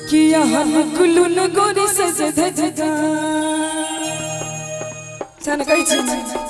कि यहाँ गुलुन गोरी सज धजगा सन कही छी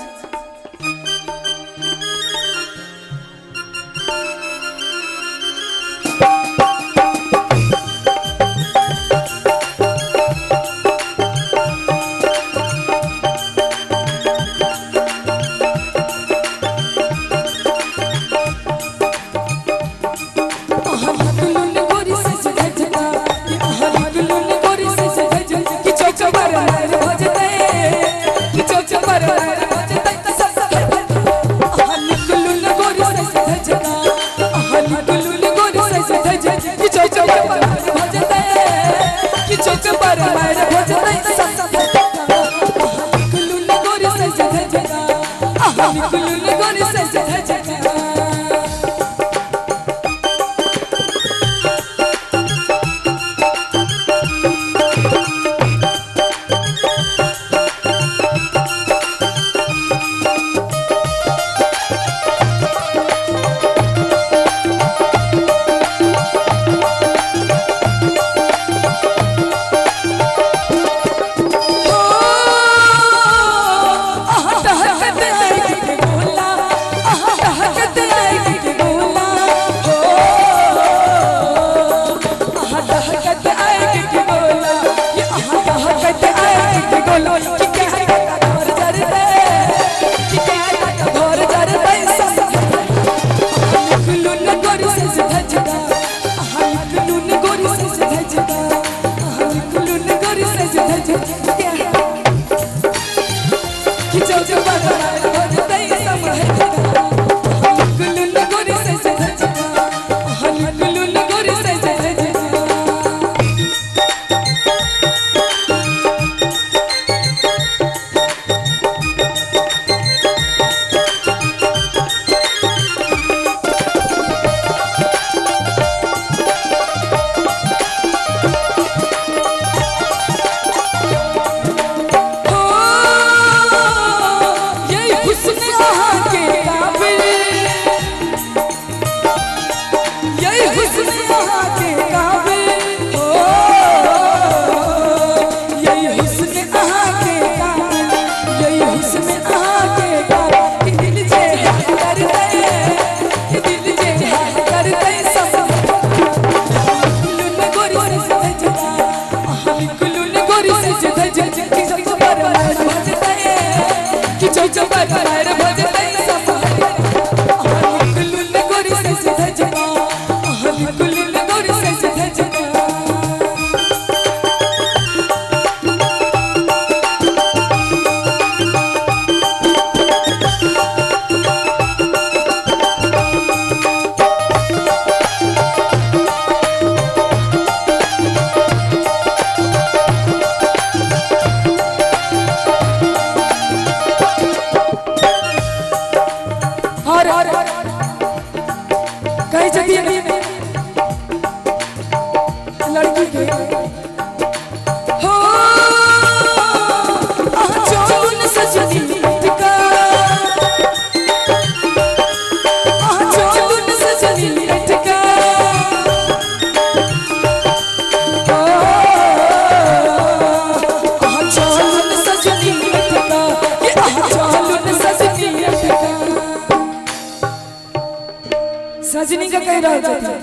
सजनी का कह रहा है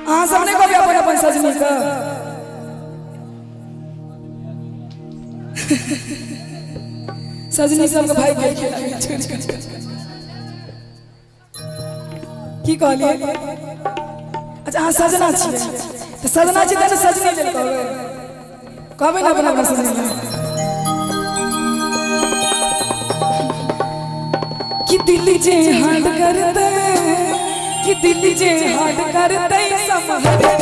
हाँ सबने को भी अपन अपन सजनी का सजनी सब का भाई भाई की कहलिए अच्छा हाँ सजना छी तो सजना छी तो सजनी जल कहबे ना अपना अपन सजनी कि दिल जे हाथ करते कि दिल जे हाथ करते समहरे